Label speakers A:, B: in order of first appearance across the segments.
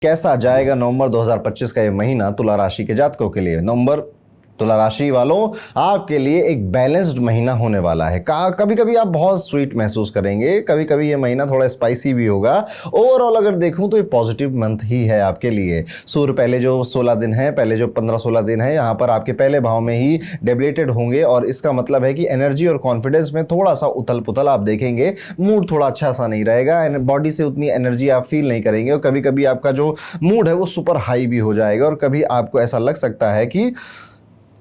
A: कैसा जाएगा नवंबर 2025 का ये महीना तुला राशि के जातकों के लिए। नवंबर तुला राशि वालों, आपके लिए एक बैलेंस्ड महीना होने वाला है। कभी कभी आप बहुत स्वीट महसूस करेंगे, कभी कभी ये महीना थोड़ा स्पाइसी भी होगा। ओवरऑल अगर देखूं तो ये पॉजिटिव मंथ ही है आपके लिए। सूर्य पहले जो 16 दिन है, पहले जो 15-16 दिन है, यहाँ पर आपके पहले भाव में ही डेबिलेटेड होंगे और इसका मतलब है कि एनर्जी और कॉन्फिडेंस में थोड़ा सा उथल पुथल आप देखेंगे। मूड थोड़ा अच्छा सा नहीं रहेगा, बॉडी से उतनी एनर्जी आप फील नहीं करेंगे और कभी कभी आपका जो मूड है वो सुपर हाई भी हो जाएगा और कभी आपको ऐसा लग सकता है कि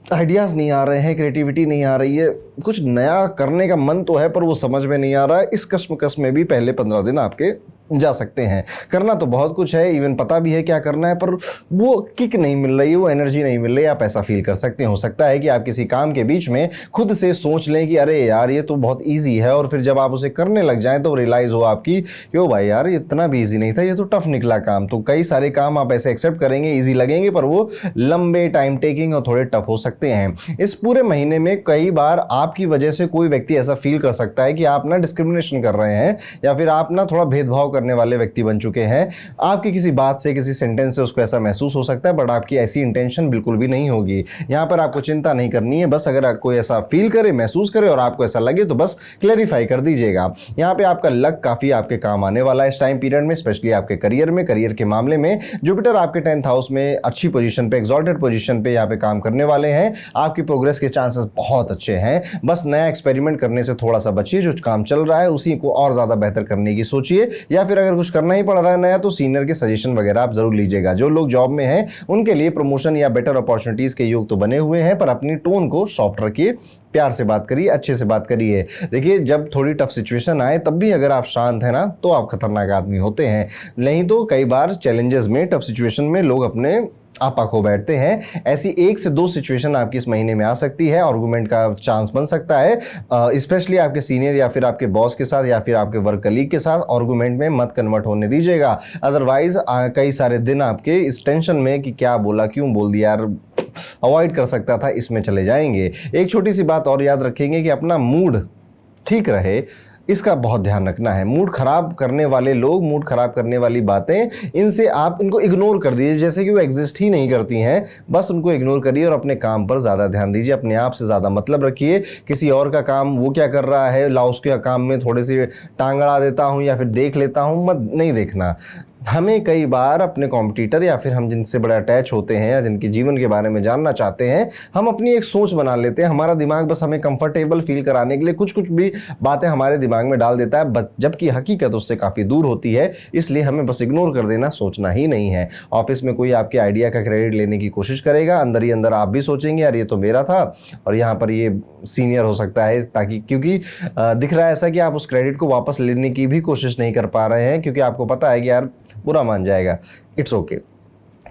A: आइडियाज़ नहीं आ रहे हैं, क्रिएटिविटी नहीं आ रही है, कुछ नया करने का मन तो है पर वो समझ में नहीं आ रहा है। इस कश्मकश में भी पहले 15 दिन आपके जा सकते हैं। करना तो बहुत कुछ है, इवन पता भी है क्या करना है, पर वो किक नहीं मिल रही है, वो एनर्जी नहीं मिल रही है। आप ऐसा फील कर सकते हैं। हो सकता है कि आप किसी काम के बीच में खुद से सोच लें कि अरे यार ये तो बहुत ईजी है, और फिर जब आप उसे करने लग जाएं तो रियलाइज़ हो आपकी कि ओ भाई यार इतना भी ईजी नहीं था, ये तो टफ निकला काम। तो कई सारे काम आप ऐसे एक्सेप्ट करेंगे, ईजी लगेंगे, पर वो लंबे, टाइम टेकिंग और थोड़े टफ हो सकते हैं। इस पूरे महीने में कई बार आपकी वजह से कोई व्यक्ति ऐसा फील कर सकता है कि आप ना डिस्क्रिमिनेशन कर रहे हैं या फिर आप ना थोड़ा भेदभाव करने वाले व्यक्ति बन चुके हैं। आपकी किसी बात से, किसी सेंटेंस से उसको ऐसा महसूस हो सकता है, बट आपकी ऐसी इंटेंशन बिल्कुल भी नहीं होगी। यहां पर आपको चिंता नहीं करनी है। बस अगर कोई ऐसा फील करे, महसूस करे और आपको ऐसा लगे तो बस क्लैरिफाई कर दीजिएगा। यहां पे आपका लक काफी आपके काम आने वाला है इस टाइम पीरियड में, स्पेशली आपके करियर में। करियर के मामले में जुपिटर आपके 10th हाउस में अच्छी पोजीशन पे, एक्सॉल्टेड पोजीशन पे यहां पे काम करने वाले हैं। आपकी प्रोग्रेस के चांसेस बहुत अच्छे हैं। बस नया एक्सपेरिमेंट करने से थोड़ा सा बचिए। जो काम चल रहा है उसी को और ज्यादा बेहतर करने की सोचिए, या फिर अगर कुछ करना ही पड़ रहा है नया तो सीनियर के सजेशन वगैरह आप जरूर लीजिएगा। जो लोग जॉब में हैं उनके लिए प्रमोशन या बेटर अपॉर्चुनिटीज के योग तो बने हुए हैं, पर अपनी टोन को सॉफ्ट रखिए, प्यार से बात करिए, अच्छे से बात करिए। देखिए, जब थोड़ी टफ सिचुएशन आए तब भी अगर आप शांत हैं ना तो आप खतरनाक आदमी होते हैं। नहीं तो कई बार चैलेंजेस में, टफ सिचुएशन में लोग अपने आपा खो बैठते हैं। ऐसी 1 से 2 सिचुएशन आपकी इस महीने में आ सकती है। आर्गुमेंट का चांस बन सकता है, स्पेशली आपके सीनियर या फिर आपके बॉस के साथ या फिर आपके वर्क कलीग के साथ। आर्गुमेंट में मत कन्वर्ट होने दीजिएगा, अदरवाइज कई सारे दिन आपके इस टेंशन में कि क्या बोला, क्यों बोल दिया यार, अवॉइड कर सकता था, इसमें चले जाएंगे। एक छोटी सी बात और याद रखेंगे कि अपना मूड ठीक रहे, इसका बहुत ध्यान रखना है। मूड खराब करने वाले लोग, मूड खराब करने वाली बातें, इनसे आप इनको इग्नोर कर दीजिए, जैसे कि वो एग्जिस्ट ही नहीं करती हैं। बस उनको इग्नोर करिए और अपने काम पर ज़्यादा ध्यान दीजिए। अपने आप से ज़्यादा मतलब रखिए। किसी और का काम वो क्या कर रहा है, ला उसके काम में थोड़ी सी टांग अड़ा देता हूँ या फिर देख लेता हूँ, मत नहीं देखना। हमें कई बार अपने कॉम्पिटिटर या फिर हम जिनसे बड़ा अटैच होते हैं या जिनके जीवन के बारे में जानना चाहते हैं, हम अपनी एक सोच बना लेते हैं। हमारा दिमाग बस हमें कंफर्टेबल फील कराने के लिए कुछ कुछ भी बातें हमारे दिमाग में डाल देता है, जबकि हकीकत उससे काफ़ी दूर होती है। इसलिए हमें बस इग्नोर कर देना, सोचना ही नहीं है। ऑफिस में कोई आपके आइडिया का क्रेडिट लेने की कोशिश करेगा, अंदर ही अंदर आप भी सोचेंगे यार ये तो मेरा था और यहाँ पर ये सीनियर हो सकता है, ताकि क्योंकि दिख रहा है ऐसा कि आप उस क्रेडिट को वापस लेने की भी कोशिश नहीं कर पा रहे हैं, क्योंकि आपको पता है कि यार बुरा मान जाएगा। It's okay.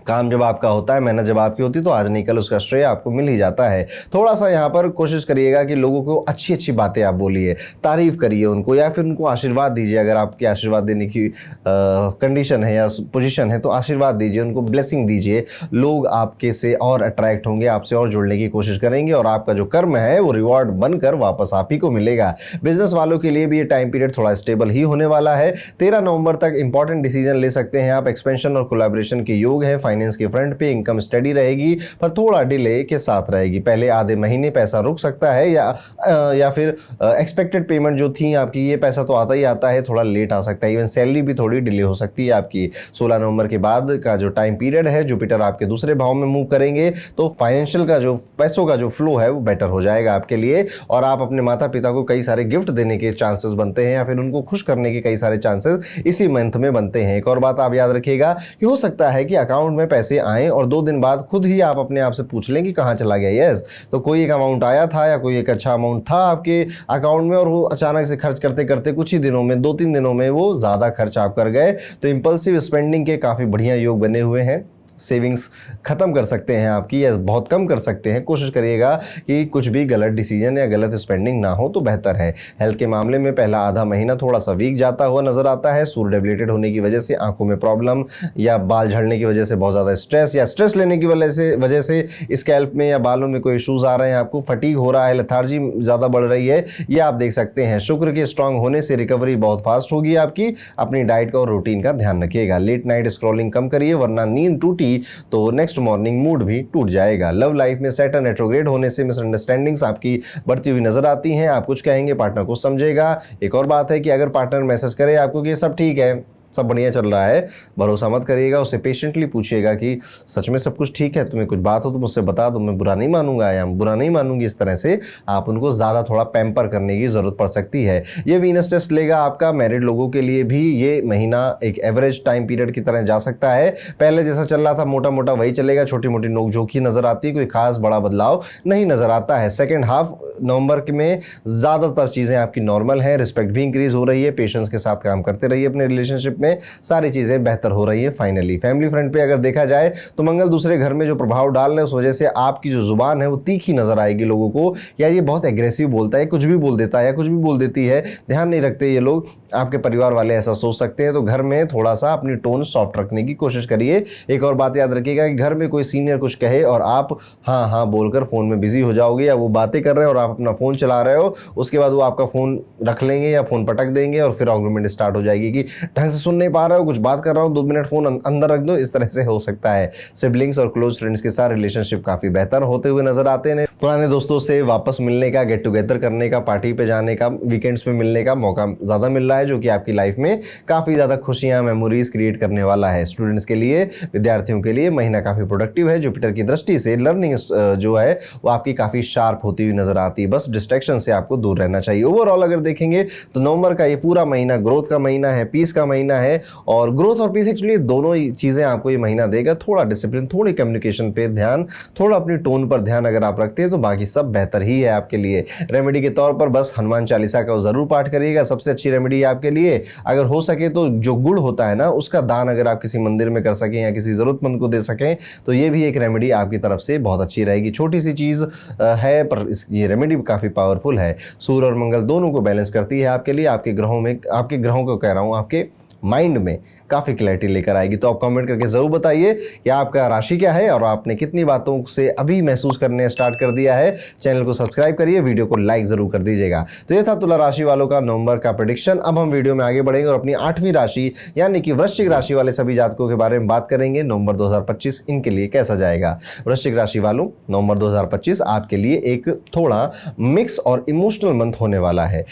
A: काम जब आपका होता है, मेहनत जब आपकी होती है, तो आज नहीं कल उसका श्रेय आपको मिल ही जाता है। थोड़ा सा यहाँ पर कोशिश करिएगा कि लोगों को अच्छी अच्छी बातें आप बोलिए, तारीफ करिए उनको, या फिर उनको आशीर्वाद दीजिए। अगर आपकी आशीर्वाद देने की कंडीशन है या पोजीशन है तो आशीर्वाद दीजिए, उनको ब्लेसिंग दीजिए। लोग आपके से और अट्रैक्ट होंगे, आपसे और जुड़ने की कोशिश करेंगे और आपका जो कर्म है वो रिवॉर्ड बनकर वापस आप ही को मिलेगा। बिजनेस वालों के लिए भी ये टाइम पीरियड थोड़ा स्टेबल ही होने वाला है। 13 नवंबर तक इंपॉर्टेंट डिसीजन ले सकते हैं आप। एक्सपेंशन और कोलैबोरेशन के योग है। फाइनेंस के फ्रंट पे इनकम स्टडी रहेगी, पर थोड़ा डिले के साथ रहेगी। पहले आधे महीने पैसा रुक सकता है, या फिर एक्सपेक्टेड पेमेंट जो थी आपकी, ये पैसा तो आता ही आता है, थोड़ा लेट आ सकता है। इवन सैलरी भी थोड़ी डिले हो सकती है आपकी। 16 नवंबर के बाद का जो टाइम पीरियड है, जुपिटर आपके दूसरे भाव में मूव करेंगे, तो फाइनेंशियल का जो पैसों का जो फ्लो है वो बेटर हो जाएगा आपके लिए, और आप अपने माता पिता को कई सारे गिफ्ट देने के चांसेस बनते हैं, या फिर उनको खुश करने के कई सारे चांसेस इसी मंथ में बनते हैं। एक और बात आप याद रखिएगा कि हो सकता है कि अकाउंट में पैसे आए और 2 दिन बाद खुद ही आप अपने आप से पूछ लें कि कहाँ चला गया। यस, तो कोई एक अमाउंट आया था या कोई एक अच्छा अमाउंट था आपके अकाउंट में, और वो अचानक से खर्च करते करते कुछ ही दिनों में, 2-3 दिनों में वो ज़्यादा खर्च आप कर गए। तो इंपल्सिव स्पेंडिंग के काफ़ी बढ़िया योग बने हुए हैं। सेविंग्स ख़त्म कर सकते हैं आपकी, या बहुत कम कर सकते हैं। कोशिश करिएगा कि कुछ भी गलत डिसीजन या गलत स्पेंडिंग ना हो तो बेहतर है। हेल्थ के मामले में पहला आधा महीना थोड़ा सा वीक जाता हुआ नजर आता है। सूर्य डेबिलेटेड होने की वजह से आंखों में प्रॉब्लम, या बाल झड़ने की वजह से बहुत ज़्यादा स्ट्रेस, या स्ट्रेस लेने की वजह से स्कैल्प में या बालों में कोई इशूज़ आ रहे हैं, आपको फटीग हो रहा है, लेथार्जी ज़्यादा बढ़ रही है, ये आप देख सकते हैं। शुक्र के स्ट्रांग होने से रिकवरी बहुत फास्ट होगी आपकी। अपनी डाइट का और रूटीन का ध्यान रखिएगा। लेट नाइट स्क्रॉलिंग कम करिए, वरना नींद टूटी तो नेक्स्ट मॉर्निंग मूड भी टूट जाएगा। लव लाइफ में सैटर्न रेट्रोग्रेड होने से मिसअंडरस्टैंडिंग्स आपकी बढ़ती हुई नजर आती हैं। आप कुछ कहेंगे, पार्टनर कुछ समझेगा। एक और बात है कि अगर पार्टनर मैसेज करे आपको कि सब ठीक है, सब बढ़िया चल रहा है, भरोसा मत करिएगा। उससे पेशेंटली पूछिएगा कि सच में सब कुछ ठीक है, तुम्हें कुछ बात हो तो मुझसे बता दो, मैं बुरा नहीं मानूंगा या बुरा नहीं मानूंगी। इस तरह से आप उनको ज़्यादा थोड़ा पैम्पर करने की ज़रूरत पड़ सकती है। ये वीनस टेस्ट लेगा आपका। मैरिड लोगों के लिए भी ये महीना एक एवरेज टाइम पीरियड की तरह जा सकता है। पहले जैसा चल रहा था मोटा मोटा वही चलेगा, छोटी मोटी नोकझोंक ही नजर आती है, कोई खास बड़ा बदलाव नहीं नजर आता है। सेकेंड हाफ नवंबर में ज़्यादातर चीज़ें आपकी नॉर्मल हैं। रिस्पेक्ट भी इंक्रीज हो रही है। पेशेंस के साथ काम करते रहिए अपने रिलेशनशिप में, सारी चीजें बेहतर हो रही है। फाइनली फैमिली फ्रंट पे अगर देखा जाए तो मंगल दूसरे घर में जो प्रभाव डाल रहे हैं, उस वजह से आपकी जो जुबान है वो तीखी नजर आएगी लोगों को। यार ये बहुत एग्रेसिव बोलता है, कुछ भी बोल देता है या कुछ भी बोल देती है, ध्यान नहीं रखते ये लोग। आपके परिवार वाले ऐसा सोच सकते हैं, तो घर में थोड़ा सा अपनी टोन सॉफ्ट रखने की कोशिश करिए। एक और बात याद रखिएगा कि घर में कोई सीनियर कुछ कहे और आप हाँ हाँ बोलकर फोन में बिजी हो जाओगे, या वो बातें कर रहे हैं और आप अपना फोन चला रहे हो, उसके बाद वो आपका फोन रख लेंगे या फोन पटक देंगे और फिर आर्गुमेंट स्टार्ट हो जाएगी कि ढंग से सुन नहीं पा रहे हो, कुछ बात कर रहा हूं, 2 मिनट फोन अंदर रख दो। इस तरह से हो सकता है। सिबलिंग्स और क्लोज फ्रेंड्स के साथ रिलेशनशिप काफी बेहतर होते हुए नजर आते हैं। पुराने दोस्तों से वापस मिलने का, गेट टुगेदर करने का, पार्टी पे जाने का, वीकेंड्स पे मिलने का मौका ज्यादा मिल रहा है, जो कि आपकी लाइफ में काफी ज्यादा खुशियां, मेमोरीज क्रिएट करने वाला है। स्टूडेंट्स के लिए, विद्यार्थियों के लिए महीना काफी प्रोडक्टिव है। जुपिटर की दृष्टि से लर्निंग जो है वो आपकी काफी शार्प होती हुई नजर आती है। बस डिस्ट्रैक्शन से आपको दूर रहना चाहिए। ओवरऑल अगर देखेंगे तो नवंबर का ये पूरा महीना ग्रोथ का महीना है, पीस का महीना है। और ग्रोथ और पीस एक्चुअली दोनों ही चीजें आपको ये महीना देगा। थोड़ा डिसिप्लिन, थोड़ी कम्युनिकेशन पे ध्यान, थोड़ा अपनी टोन पर ध्यान अगर आप रखते हैं तो बाकी सब बेहतर ही है आपके लिए। रेमेडी के तौर पर बस हनुमान चालीसा का जरूर पाठ करिएगा। सबसे अच्छी रेमेडी आपके लिए, अगर हो सके तो जो गुड़ होता है ना, उसका दान अगर आप किसी मंदिर में कर सकें या किसी जरूरतमंद को दे सकें तो ये भी एक रेमेडी आपकी तरफ से बहुत अच्छी रहेगी। छोटी सी चीज है पर ये रेमेडी काफी पावरफुल है। सूर्य और मंगल दोनों को बैलेंस करती है आपके लिए। आपके ग्रहों में, आपके ग्रहों को कह रहा हूं, आपके माइंड में काफी क्लैरिटी लेकर आएगी। तो आप कमेंट करके जरूर बताइए कि आपका राशि क्या है और आपने कितनी बातों से अभी महसूस करने स्टार्ट कर दिया है। चैनल को सब्सक्राइब करिए, वीडियो को लाइक जरूर कर दीजिएगा। तो ये था तुला राशि वालों का नवंबर का प्रेडिक्शन। अब हम वीडियो में आगे बढ़ेंगे और अपनी 8वीं राशि यानी कि वृश्चिक राशि वाले सभी जातकों के बारे में बात करेंगे। नवंबर 2025 इनके लिए कैसा जाएगा। वृश्चिक राशि वालों, नवंबर 2025 आपके लिए एक थोड़ा मिक्स और इमोशनल मंथ होने वाला है।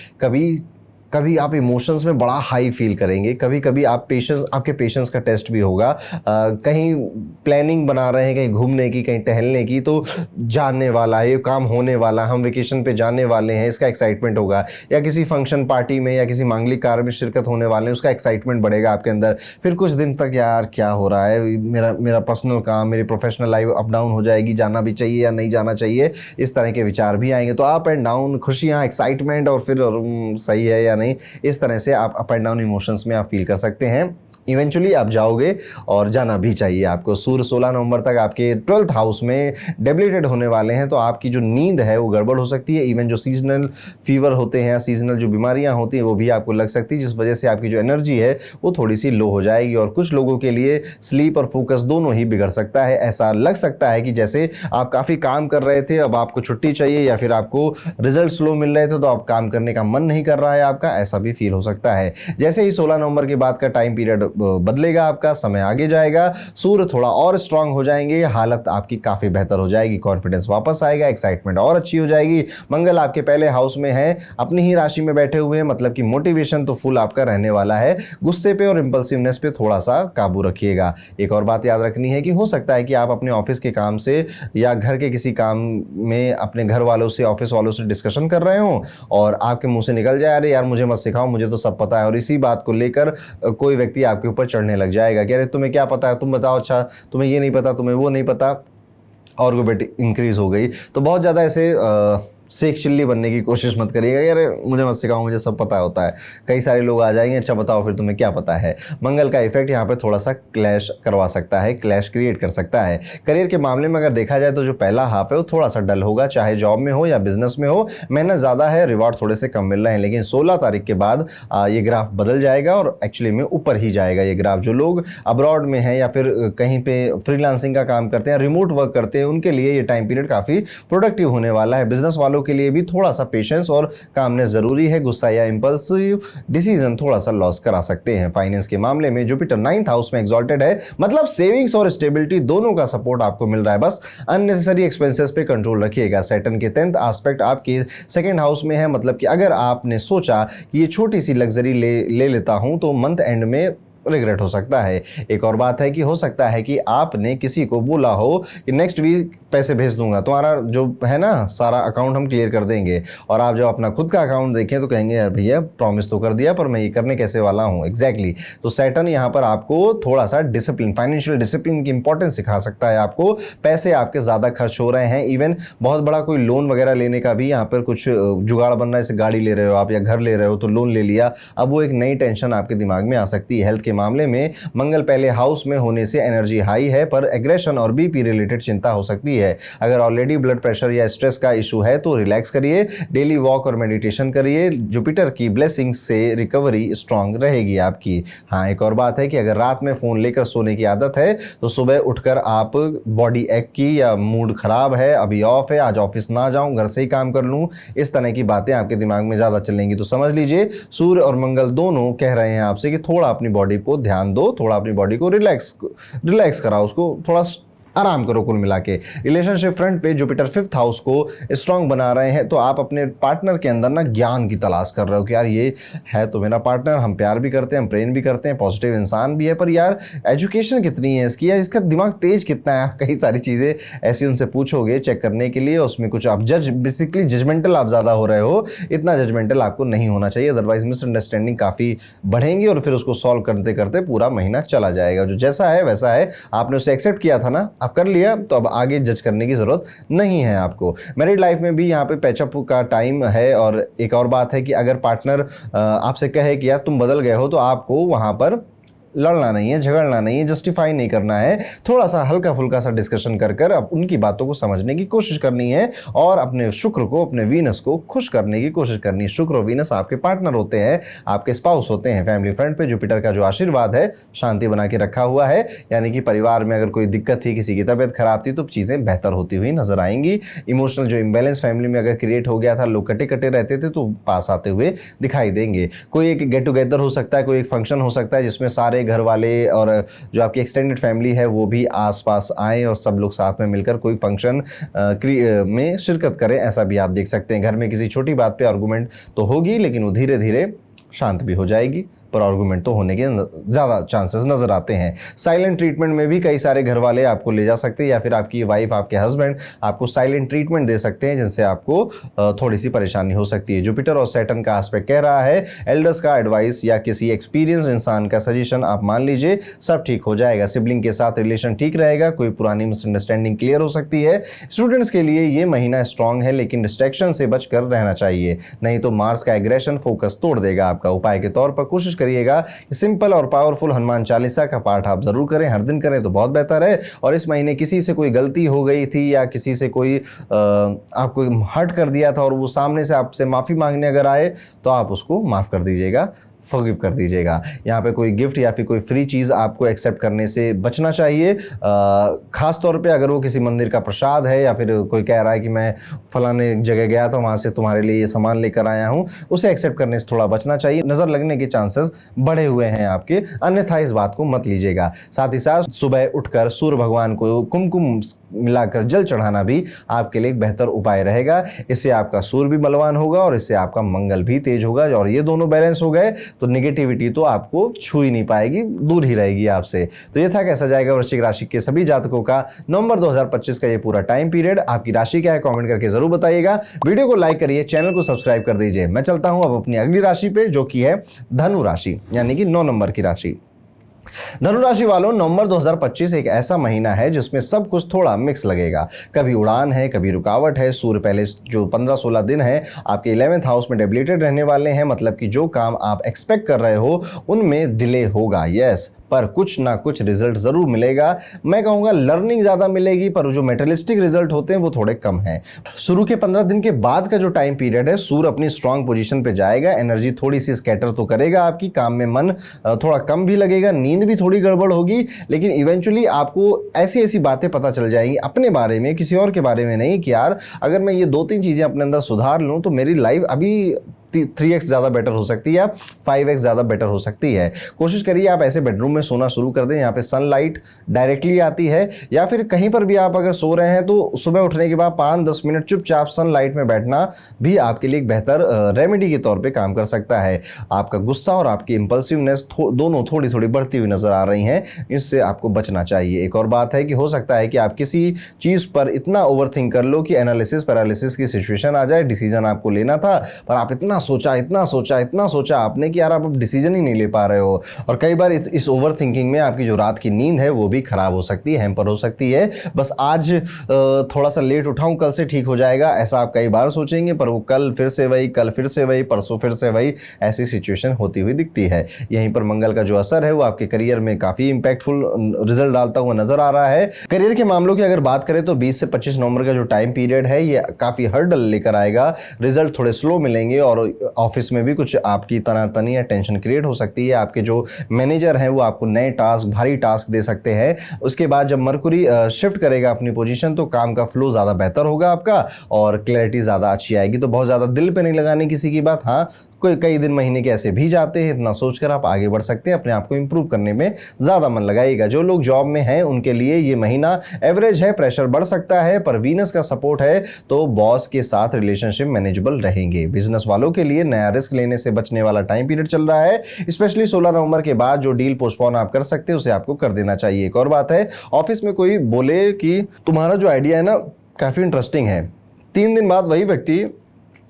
A: कभी आप इमोशंस में बड़ा हाई फील करेंगे, कभी कभी आपके पेशेंस का टेस्ट भी होगा। कहीं प्लानिंग बना रहे हैं कहीं घूमने की, कहीं टहलने की, तो जानने वाला है, ये काम होने वाला, हम वेकेशन पे जाने वाले हैं, इसका एक्साइटमेंट होगा। या किसी फंक्शन पार्टी में या किसी मांगलिक कार्य में शिरकत होने वाले हैं, उसका एक्साइटमेंट बढ़ेगा आपके अंदर। फिर कुछ दिन तक यार क्या हो रहा है, मेरा पर्सनल काम, मेरी प्रोफेशनल लाइफ अप डाउन हो जाएगी, जाना भी चाहिए या नहीं जाना चाहिए, इस तरह के विचार भी आएंगे। तो अप एंड डाउन, खुशियाँ, एक्साइटमेंट और फिर सही है या नहीं, इस तरह से आप अप एंड डाउन इमोशंस में आप फील कर सकते हैं। इवेंचुअली आप जाओगे और जाना भी चाहिए आपको। सूर्य 16 नवंबर तक आपके 12th हाउस में डेबिलिटेड होने वाले हैं, तो आपकी जो नींद है वो गड़बड़ हो सकती है। इवन जो सीजनल फीवर होते हैं, सीजनल जो बीमारियां होती हैं वो भी आपको लग सकती है, जिस वजह से आपकी जो एनर्जी है वो थोड़ी सी लो हो जाएगी। और कुछ लोगों के लिए स्लीप और फोकस दोनों ही बिगड़ सकता है। ऐसा लग सकता है कि जैसे आप काफ़ी काम कर रहे थे, अब आपको छुट्टी चाहिए, या फिर आपको रिजल्ट स्लो मिल रहे थे तो आप काम करने का मन नहीं कर रहा है आपका, ऐसा भी फील हो सकता है। जैसे ही 16 नवंबर के बाद का टाइम पीरियड बदलेगा, आपका समय आगे जाएगा, सूर्य थोड़ा और स्ट्रांग हो जाएंगे, हालत आपकी काफी बेहतर हो जाएगी, कॉन्फिडेंस वापस आएगा, एक्साइटमेंट और अच्छी हो जाएगी। मंगल आपके पहले हाउस में है, अपनी ही राशि में बैठे हुए हैं, मतलब कि मोटिवेशन तो फुल आपका रहने वाला है। गुस्से पे और इंपल्सिवनेस पे थोड़ा सा काबू रखिएगा। एक और बात याद रखनी है कि हो सकता है कि आप अपने ऑफिस के काम से या घर के किसी काम में अपने घर वालों से, ऑफिस वालों से डिस्कशन कर रहे हो और आपके मुंह से निकल जाए, अरे यार मुझे मत सिखाओ, मुझे तो सब पता है, और इसी बात को लेकर कोई व्यक्ति आपके ऊपर चढ़ने लग जाएगा कि अरे तुम्हें क्या पता है, तुम बताओ, अच्छा तुम्हें ये नहीं पता, तुम्हें वो नहीं पता, और वो बेटी इंक्रीज हो गई। तो बहुत ज़्यादा ऐसे शेख चिल्ली बनने की कोशिश मत करिएगा, यार मुझे मत सिखाओ, मुझे सब पता होता है। कई सारे लोग आ जाएंगे, अच्छा बताओ फिर तुम्हें क्या पता है। मंगल का इफेक्ट यहाँ पे थोड़ा सा क्लैश करवा सकता है, क्लैश क्रिएट कर सकता है। करियर के मामले में अगर देखा जाए तो जो पहला हाफ है वो थोड़ा सा डल होगा, चाहे जॉब में हो या बिजनेस में हो। मेहनत ज़्यादा है, रिवॉर्ड थोड़े से कम मिल रहे हैं, लेकिन 16 तारीख के बाद ये ग्राफ बदल जाएगा और एक्चुअली में ऊपर ही जाएगा ये ग्राफ। जो लोग अब्रॉड में हैं या फिर कहीं पे फ्रीलांसिंग का काम करते हैं, रिमोट वर्क करते हैं, उनके लिए ये टाइम पीरियड काफ़ी प्रोडक्टिव होने वाला है। बिजनेस वालों के लिए भी थोड़ा सा पेशेंस और कामनेस जरूरी है। गुस्सा या इंपल्सिव डिसीजन थोड़ा सा लॉस करा सकते हैं। फाइनेंस के मामले में जुपिटर 9th हाउस में एग्जॉल्टेड है, मतलब सेविंग्स और स्टेबिलिटी दोनों का सपोर्ट आपको मिल रहा है। बस अननेसेसरी एक्सपेंसेस पे कंट्रोल रखिएगा। सैटर्न के 10th एस्पेक्ट आपके सेकंड हाउस में है, मतलब कि अगर आपने सोचा कि ये छोटी सी लग्जरी ले लेता हूं तो मंथ एंड में रिग्रेट हो सकता है। एक और बात है कि हो सकता है कि आपने किसी को बोला हो कि नेक्स्ट वीक पैसे भेज दूंगा, तुम्हारा जो है ना सारा अकाउंट हम क्लियर कर देंगे, और आप जब अपना खुद का अकाउंट देखें तो कहेंगे यार भैया प्रॉमिस तो कर दिया पर मैं ये करने कैसे वाला हूँ। एग्जैक्टली तो सैटर्न यहाँ पर आपको थोड़ा सा डिसिप्लिन, फाइनेंशियल डिसिप्लिन की इंपॉर्टेंस सिखा सकता है आपको। पैसे आपके ज़्यादा खर्च हो रहे हैं, इवन बहुत बड़ा कोई लोन वगैरह लेने का भी यहाँ पर कुछ जुगाड़ बन रहा है। जैसे गाड़ी ले रहे हो आप या घर ले रहे हो तो लोन ले लिया, अब वो एक नई टेंशन आपके दिमाग में आ सकती है। हेल्थ के मामले में मंगल पहले हाउस में होने से एनर्जी हाई है, पर एग्रेशन और बीपी रिलेटेड चिंता हो सकती है। अगर ऑलरेडी ब्लड प्रेशर या स्ट्रेस का इशू है तो रिलैक्स करिए, डेली वॉक और मेडिटेशन करिए। जुपिटर की ब्लेसिंग से रिकवरी स्ट्रांग रहेगी आपकी। हाँ, एक और बात है कि अगर रात में फोन लेकर सोने की आदत है तो सुबह उठकर आप बॉडी एक की या मूड खराब है, अभी ऑफ है, आज ऑफिस ना जाऊं, घर से ही काम कर लूं, इस तरह की बातें आपके दिमाग में ज्यादा चलेंगी। तो समझ लीजिए सूर्य और मंगल दोनों कह रहे हैं आपसे कि थोड़ा अपनी बॉडी को ध्यान दो, थोड़ा अपनी बॉडी को रिलैक्स कराओ, उसको थोड़ा आराम करो। कुल मिला के रिलेशनशिप फ्रंट पे जुपिटर 5th हाउस को स्ट्रांग बना रहे हैं, तो आप अपने पार्टनर के अंदर ना ज्ञान की तलाश कर रहे हो कि यार ये है तो मेरा पार्टनर, हम प्यार भी करते हैं, हम प्रेम भी करते हैं, पॉजिटिव इंसान भी है, पर यार एजुकेशन कितनी है इसकी, या इसका दिमाग तेज कितना है। आप कई सारी चीज़ें ऐसी उनसे पूछोगे चेक करने के लिए, उसमें कुछ आप बेसिकली जजमेंटल आप ज़्यादा हो रहे हो। इतना जजमेंटल आपको नहीं होना चाहिए, अदरवाइज मिसअंडरस्टैंडिंग काफ़ी बढ़ेंगी और फिर उसको सॉल्व करते करते पूरा महीना चला जाएगा। जो जैसा है वैसा है, आपने उसे एक्सेप्ट किया था ना, आप कर लिया, तो अब आगे जज करने की जरूरत नहीं है आपको। मैरिड लाइफ में भी यहाँ पे पैचअप का टाइम है। और एक और बात है कि अगर पार्टनर आपसे कहे कि यार तुम बदल गए हो, तो आपको वहां पर लड़ना नहीं है, झगड़ना नहीं है, जस्टिफाई नहीं करना है, थोड़ा सा हल्का फुल्का सा डिस्कशन कर कर अब उनकी बातों को समझने की कोशिश करनी है और अपने शुक्र को, अपने वीनस को खुश करने की कोशिश करनी है। शुक्र और वीनस आपके पार्टनर होते हैं, आपके स्पाउस होते हैं। फैमिली फ्रंट पे जुपिटर का जो आशीर्वाद है शांति बना के रखा हुआ है, यानी कि परिवार में अगर कोई दिक्कत थी, किसी की तबीयत खराब थी, तो चीज़ें बेहतर होती हुई नजर आएंगी। इमोशनल जो इम्बैलेंस फैमिली में अगर क्रिएट हो गया था, लोग कटे कटे रहते थे, तो पास आते हुए दिखाई देंगे। कोई एक गेट टुगेदर हो सकता है, कोई एक फंक्शन हो सकता है जिसमें सारे घर वाले और जो आपकी एक्सटेंडेड फैमिली है वो भी आसपास आए और सब लोग साथ में मिलकर कोई फंक्शन में शिरकत करें, ऐसा भी आप देख सकते हैं। घर में किसी छोटी बात पे आर्गुमेंट तो होगी, लेकिन वो धीरे धीरे शांत भी हो जाएगी, पर आर्गुमेंट तो होने के ज़्यादा चांसेस नजर आते हैं। साइलेंट ट्रीटमेंट में भी कई सारे घर वाले आपको ले जा सकते हैं, या फिर आपकी वाइफ, आपके हस्बैंड आपको साइलेंट ट्रीटमेंट दे सकते हैं, जिनसे आपको थोड़ी सी परेशानी हो सकती है। जुपिटर और सैटर्न का एस्पेक्ट कह रहा है एल्डर्स का एडवाइस या किसी एक्सपीरियंस इंसान का सजेशन आप मान लीजिए, सब ठीक हो जाएगा। सिबलिंग के साथ रिलेशन ठीक रहेगा, कोई पुरानी मिसअंडरस्टैंडिंग क्लियर हो सकती है। स्टूडेंट्स के लिए ये महीना स्ट्रांग है, लेकिन डिस्ट्रैक्शन से बचकर रहना चाहिए, नहीं तो मार्स का एग्रेशन फोकस तोड़ देगा आपका। उपाय के तौर पर कोशिश करिएगा सिंपल और पावरफुल हनुमान चालीसा का पाठ आप जरूर करें, हर दिन करें तो बहुत बेहतर है। और इस महीने किसी से कोई गलती हो गई थी या किसी से कोई आपको हर्ट कर दिया था और वो सामने से आपसे माफी मांगने अगर आए, तो आप उसको माफ कर दीजिएगा, फॉरगिव कर दीजिएगा। यहाँ पे कोई गिफ्ट या फिर कोई फ्री चीज़ आपको एक्सेप्ट करने से बचना चाहिए। खास तौर पे अगर वो किसी मंदिर का प्रसाद है या फिर कोई कह रहा है कि मैं फलाने जगह गया था वहाँ से तुम्हारे लिए ये सामान लेकर आया हूँ, उसे एक्सेप्ट करने से थोड़ा बचना चाहिए। नज़र लगने के चांसेस बढ़े हुए हैं आपके, अन्यथा इस बात को मत लीजिएगा। साथ ही साथ सुबह उठकर सूर्य भगवान को कुमकुम मिलाकर जल चढ़ाना भी आपके लिए एक बेहतर उपाय रहेगा। इससे आपका सूर्य भी बलवान होगा और इससे आपका मंगल भी तेज होगा, और ये दोनों बैलेंस हो गए तो नेगेटिविटी तो आपको छू ही नहीं पाएगी, दूर ही रहेगी आपसे। तो ये था कैसा जाएगा वृश्चिक राशि के सभी जातकों का नवंबर 2025 का ये पूरा टाइम पीरियड। आपकी राशि क्या है कमेंट करके जरूर बताइएगा। वीडियो को लाइक करिए, चैनल को सब्सक्राइब कर दीजिए। मैं चलता हूं अब अपनी अगली राशि पे, जो कि है धनु राशि, यानी कि 9 नंबर की राशि। धनु राशि वालों, नवंबर 2025 एक ऐसा महीना है जिसमें सब कुछ थोड़ा मिक्स लगेगा। कभी उड़ान है, कभी रुकावट है। सूर्य पहले जो 15-16 दिन है आपके 11th हाउस में डेबिलिटेड रहने वाले हैं, मतलब कि जो काम आप एक्सपेक्ट कर रहे हो उनमें डिले होगा। यस, पर कुछ ना कुछ रिजल्ट जरूर मिलेगा। मैं कहूंगा लर्निंग ज्यादा मिलेगी, पर जो मेटेरियलिस्टिक रिजल्ट होते हैं वो थोड़े कम हैं। शुरू के 15 दिन के बाद का जो टाइम पीरियड है, सूर्य अपनी स्ट्रांग पोजीशन पे जाएगा। एनर्जी थोड़ी सी स्कैटर तो करेगा, आपकी काम में मन थोड़ा कम भी लगेगा, नींद भी थोड़ी गड़बड़ होगी, लेकिन इवेंचुअली आपको ऐसी ऐसी बातें पता चल जाएंगी अपने बारे में, किसी और के बारे में नहीं, कि यार अगर मैं ये 2-3 चीजें अपने अंदर सुधार लूं तो मेरी लाइफ अभी 3x ज़्यादा बेटर हो सकती है या 5x ज़्यादा बेटर हो सकती है। कोशिश करिए आप ऐसे बेडरूम में सोना शुरू कर दें यहाँ पे सनलाइट डायरेक्टली आती है, या फिर कहीं पर भी आप अगर सो रहे हैं तो सुबह उठने के बाद 5-10 मिनट चुपचाप सनलाइट में बैठना भी आपके लिए एक बेहतर रेमेडी के तौर पे काम कर सकता है। आपका गुस्सा और आपकी इंपल्सिवनेस दोनों थोड़ी थोड़ी बढ़ती हुई नजर आ रही हैं, इससे आपको बचना चाहिए। एक और बात है कि हो सकता है कि आप किसी चीज़ पर इतना ओवर थिंक कर लो कि एनालिसिस पैरालिसिस की सिचुएशन आ जाए। डिसीजन आपको लेना था पर आप इतना सोचा आपने कि यार आप अब डिसीजन ही नहीं ले पा रहे हो, और कई बार इस ओवर थिंकिंग में आपकी जो रात की नींद है वो भी खराब हो सकती है, हैम्पर हो सकती है। बस आज थोड़ा सा लेट उठाऊं, कल से ठीक हो जाएगा, ऐसा आप कई बार सोचेंगे, पर वो कल फिर से वही, कल फिर से वही, परसों फिर से वही, ऐसी सिचुएशन होती हुई दिखती है। यहीं पर मंगल का जो असर है वो आपके करियर में काफी इंपैक्टफुल रिजल्ट डालता हुआ नजर आ रहा है। करियर के मामलों की अगर बात करें तो 20 से 25 नवंबर का जो टाइम पीरियड है ये काफी हर्डल लेकर आएगा। रिजल्ट थोड़े स्लो मिलेंगे और ऑफिस में भी कुछ आपकी तनातनी या टेंशन क्रिएट हो सकती है। आपके जो मैनेजर हैं वो आपको नए टास्क, भारी टास्क दे सकते हैं। उसके बाद जब मरकुरी शिफ्ट करेगा अपनी पोजीशन तो काम का फ्लो ज़्यादा बेहतर होगा आपका, और क्लैरिटी ज़्यादा अच्छी आएगी। तो बहुत ज़्यादा दिल पे नहीं लगाने किसी की बात। हाँ, कोई कई दिन महीने के ऐसे भी जाते हैं, इतना सोचकर आप आगे बढ़ सकते हैं। अपने आप को इंप्रूव करने में ज़्यादा मन लगाइएगा। जो लोग जॉब में हैं उनके लिए ये महीना एवरेज है, प्रेशर बढ़ सकता है, पर वीनस का सपोर्ट है तो बॉस के साथ रिलेशनशिप मैनेजेबल रहेंगे। बिजनेस वालों के लिए नया रिस्क लेने से बचने वाला टाइम पीरियड चल रहा है। स्पेशली 16 नवंबर के बाद जो डील पोस्टपोन आप कर सकते हैं उसे आपको कर देना चाहिए। एक और बात है, ऑफिस में कोई बोले कि तुम्हारा जो आइडिया है ना काफ़ी इंटरेस्टिंग है, 3 दिन बाद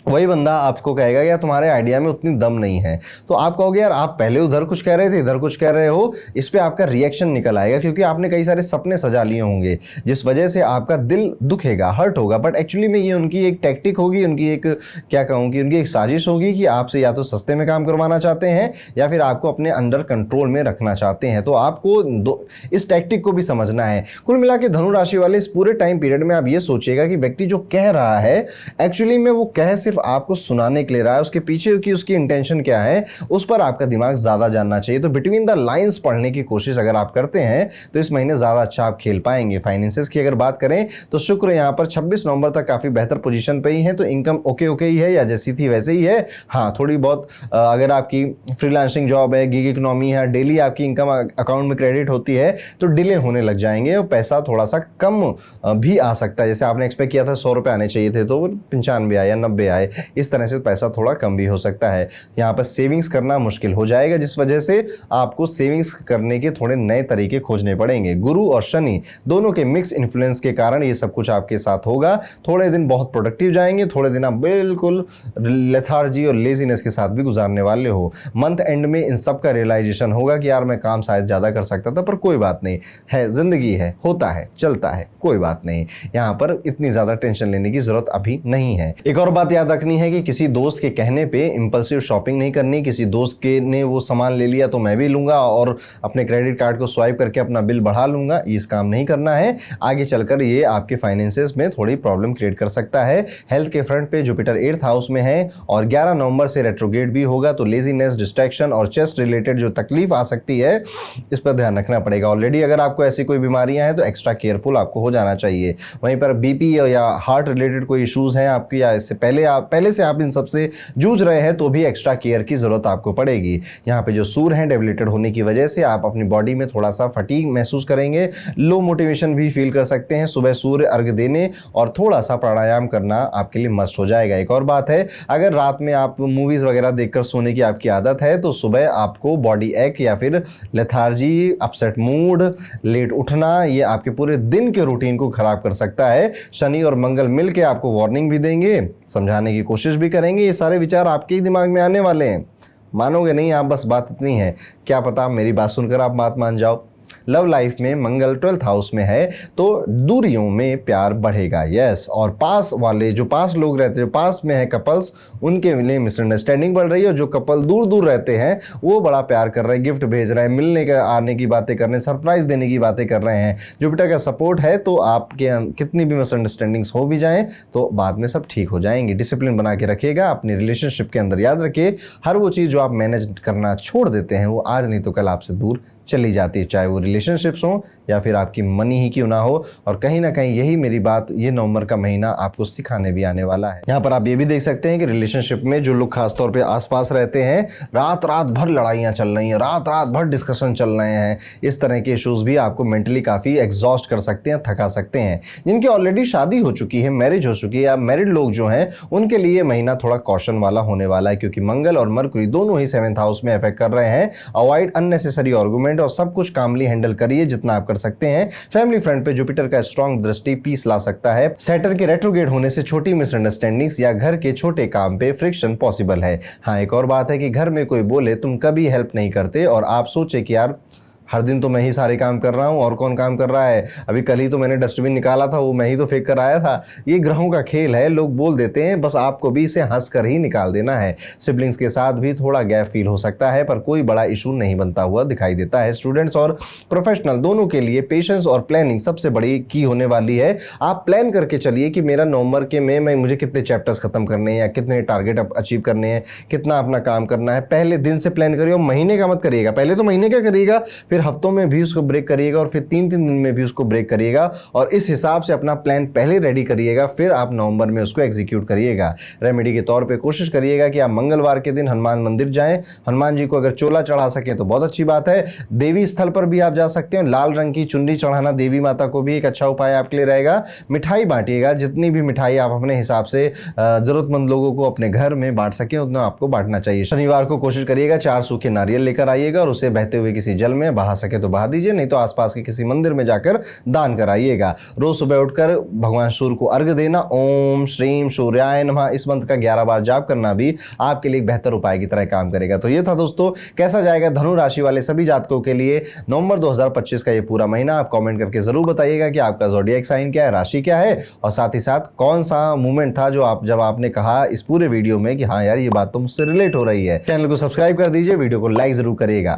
A: वही बंदा आपको कहेगा यार तुम्हारे आइडिया में उतनी दम नहीं है, तो आप कहोगे यार आप पहले उधर कुछ कह रहे थे इधर कुछ कह रहे हो। इस पे आपका रिएक्शन निकल आएगा, क्योंकि आपने कई सारे सपने सजा लिए होंगे जिस वजह से आपका दिल दुखेगा, हर्ट होगा। बट एक्चुअली में ये उनकी एक टैक्टिक होगी, उनकी एक क्या कहूँ कि उनकी एक साजिश होगी कि आपसे या तो सस्ते में काम करवाना चाहते हैं या फिर आपको अपने अंडर कंट्रोल में रखना चाहते हैं। तो आपको इस टैक्टिक को भी समझना है। कुल मिला के धनु राशि वाले इस पूरे टाइम पीरियड में आप ये सोचिएगा कि व्यक्ति जो कह रहा है एक्चुअली में वो कह सिर्फ आपको सुनाने के लिए रहा है, उसके पीछे की उसकी इंटेंशन क्या है उस पर आपका दिमाग ज्यादा जानना चाहिए। तो बिटवीन द लाइंस पढ़ने की कोशिश अगर आप करते हैं तो इस महीने ज्यादा अच्छा आप खेल पाएंगे। फाइनेंसेस की अगर बात करें तो शुक्र यहां पर 26 नवंबर तक काफी बेहतर पोजीशन पे ही है, तो इनकम ओके ही है या जैसी थी वैसे ही है। हाँ, थोड़ी बहुत अगर आपकी फ्रीलांसिंग जॉब है, गिग इकोनॉमी है, डेली आपकी इनकम अकाउंट में क्रेडिट होती है तो डिले होने लग जाएंगे और पैसा थोड़ा सा कम भी आ सकता है। जैसे आपने एक्सपेक्ट किया था 100 रुपये आने चाहिए थे तो 95 आए या 90 आए, इस तरह से पैसा थोड़ा कम भी हो सकता है। यहाँ पर सेविंग्स करना मुश्किल हो जाएगा, जिस वजह से आपको सेविंग्स करने के थोड़े नए तरीके खोजने पड़ेंगे। गुरु और शनि दोनों के मिक्स इन्फ्लुएंस के कारण ये सब कुछ आपके साथ होगा। थोड़े दिन बहुत प्रोडक्टिव जाएंगे, थोड़े दिन आप बिल्कुल लेथार्जी और लेजीनेस के साथ भी गुजारने वाले हो। मंथ एंड में इन सब का रियलाइजेशन होगा कि यार मैं काम शायद ज्यादा कर सकता था, पर कोई बात नहीं है, जिंदगी है, होता है, चलता है, कोई बात नहीं। यहाँ पर इतनी ज्यादा टेंशन लेने की जरूरत अभी नहीं है। एक और बात याद रखनी है कि किसी दोस्त के कहने पे इंपल्सिव शॉपिंग नहीं करनी। किसी दोस्त के ने वो सामान ले लिया तो मैं भी लूंगा और अपने क्रेडिट कार्ड को स्वाइप करके अपना बिल बढ़ा लूंगा, इस काम नहीं करना है। आगे चलकर ये आपके फाइनेंसेस में थोड़ी प्रॉब्लम क्रिएट कर सकता है। हेल्थ के फ्रंट पे जुपिटर 8th हाउस में है और 11 नवंबर से रेट्रोग्रेड भी होगा, तो लेजीनेस, डिस्ट्रैक्शन और चेस्ट रिलेटेड जो तकलीफ आ सकती है इस पर ध्यान रखना पड़ेगा। ऑलरेडी अगर आपको ऐसी कोई बीमारियां हैं तो एक्स्ट्रा केयरफुल आपको हो जाना चाहिए। वहीं पर बीपी या हार्ट रिलेटेड कोई इश्यूज हैं आपकी, या इससे पहले से आप इन सबसे जूझ रहे हैं तो भी एक्स्ट्रा केयर की जरूरत आपको पड़ेगी। यहाँ पे जो सूर्य है डेबिलिटेड होने की वजह से आप अपनी बॉडी में थोड़ा सा फटीग महसूस करेंगे, लो मोटिवेशन भी फील कर सकते हैं। सुबह सूर्य अर्घ देने और थोड़ा सा प्राणायाम करना आपके लिए मस्ट हो जाएगा। एक और बात है, अगर रात में आप मूवीज वगैरह देखकर सोने की आपकी आदत है तो सुबह आपको बॉडी एक या फिर लेथार्जी, अपसेट मूड, लेट उठना, ये आपके पूरे दिन के रूटीन को खराब कर सकता है। शनि और मंगल मिलकर आपको वार्निंग भी देंगे, समझाने की कोशिश भी करेंगे। ये सारे विचार आपके ही दिमाग में आने वाले हैं। मानोगे नहीं आप, बस बात इतनी है, क्या पता मेरी बात सुनकर आप बात मान जाओ। लव लाइफ में मंगल 12th हाउस में है तो दूरियों में प्यार बढ़ेगा, यस। और पास वाले जो पास लोग रहते हैं, जो पास में है कपल्स, उनके लिए मिसअंडरस्टैंडिंग बढ़ रही है। और जो कपल दूर दूर रहते हैं वो बड़ा प्यार कर रहे हैं, गिफ्ट भेज रहे हैं, मिलने के आने की बातें कर रहे हैं, सरप्राइज देने की बातें कर रहे हैं। जुपिटर का सपोर्ट है तो आपके कितनी भी मिसअंडरस्टैंडिंग्स हो भी जाएं तो बाद में सब ठीक हो जाएंगे। डिसिप्लिन बना के रखिएगा अपनी रिलेशनशिप के अंदर। याद रखिए हर वो चीज़ जो आप मैनेज करना छोड़ देते हैं वो आज नहीं तो कल आपसे दूर चली जाती है, चाहे वो रिलेशनशिप्स हो या फिर आपकी मनी ही क्यों ना हो। और कहीं ना कहीं यही मेरी बात ये नवंबर का महीना आपको सिखाने भी आने वाला है। यहाँ पर आप ये भी देख सकते हैं कि रिलेशनशिप में जो लोग खासतौर पे आसपास रहते हैं, रात रात भर लड़ाइयाँ चल रही हैं, रात रात भर डिस्कशन चल रहे हैं, इस तरह के इश्यूज भी आपको मेंटली काफ़ी एग्जॉस्ट कर सकते हैं, थका सकते हैं। जिनकी ऑलरेडी शादी हो चुकी है, मैरिज हो चुकी है, या मैरिड लोग जो हैं उनके लिए महीना थोड़ा कॉशन वाला होने वाला है, क्योंकि मंगल और मरकुरी दोनों ही 7th हाउस में इफेक्ट कर रहे हैं। अवॉइड अननेसेसरी आर्गुमेंट और सब कुछ कामली हैंडल करिए जितना आप कर सकते हैं। फैमिली फ्रंट पे जुपिटर का स्ट्रॉन्ग दृष्टि पीस ला सकता है। सैटर्न के रेट्रोग्रेड होने से छोटी मिसअंडरस्टैंडिंग्स या घर के छोटे काम पे फ्रिक्शन पॉसिबल है। हाँ, एक और बात है कि घर में कोई बोले तुम कभी हेल्प नहीं करते और आप सोचे कि यार हर दिन तो मैं ही सारे काम कर रहा हूँ और कौन काम कर रहा है, अभी कल ही तो मैंने डस्टबिन निकाला था वो मैं ही तो फेंक कर आया था। ये ग्रहों का खेल है, लोग बोल देते हैं, बस आपको भी इसे हंस कर ही निकाल देना है। सिबलिंग्स के साथ भी थोड़ा गैप फील हो सकता है पर कोई बड़ा इशू नहीं बनता हुआ दिखाई देता है। स्टूडेंट्स और प्रोफेशनल दोनों के लिए पेशेंस और प्लानिंग सबसे बड़ी की होने वाली है। आप प्लान करके चलिए कि मेरा नवंबर के में मुझे कितने चैप्टर्स खत्म करने हैं या कितने टारगेट अचीव करने हैं, कितना अपना काम करना है। पहले दिन से प्लान करिए और महीने का मत करिएगा। पहले तो महीने का करिएगा, फिर हफ्तों में भी उसको ब्रेक करिएगा और फिर 3-3 दिन में भी उसको ब्रेक करिएगा और इस हिसाब से अपना प्लान पहले रेडी करिएगा, फिर आप नवंबर में उसको एग्जीक्यूट करिएगा। रेमेडी के तौर पे कोशिश करिएगा कि आप मंगलवार के दिन हनुमान मंदिर जाएं, हनुमान जी को अगर चोला चढ़ा सके तो बहुत अच्छी बात है। देवी स्थल पर भी आप जा सकते हैं, लाल रंग की चुनरी चढ़ाना देवी माता को भी एक अच्छा उपाय आपके लिए रहेगा। मिठाई बांटिएगा, जितनी भी मिठाई आप अपने हिसाब से जरूरतमंद लोगों को अपने घर में बांट सके उतना आपको बांटना चाहिए। शनिवार को कोशिश करिएगा 4 सूखे नारियल लेकर आइएगा और उसे बहते हुए किसी जल में बहा सके तो बहा दीजिए, नहीं तो आसपास के किसी मंदिर में जाकर दान कराइएगा। रोज सुबह उठकर भगवान सूर्य को अर्घ्य देना, ओम श्रीम सूर्याय नमः, इस मंत्र का 11 बार जाप करना भी आपके लिए एक बेहतर उपाय की तरह काम करेगा। तो ये था दोस्तों, कैसा जाएगा धनु राशि वाले सभी जातकों के लिए नवंबर 2025 का ये पूरा महीना। आप कमेंट करके जरूर बताइएगा कि आपका ज़ोडिएक साइन क्या है, राशि क्या है, और साथ ही साथ कौन सा मूवमेंट था जब आपने कहा इस पूरे वीडियो में कि हाँ यार ये बात तो मुझसे रिलेट हो रही है। चैनल को सब्सक्राइब कर दीजिए, वीडियो को लाइक जरूर करिएगा।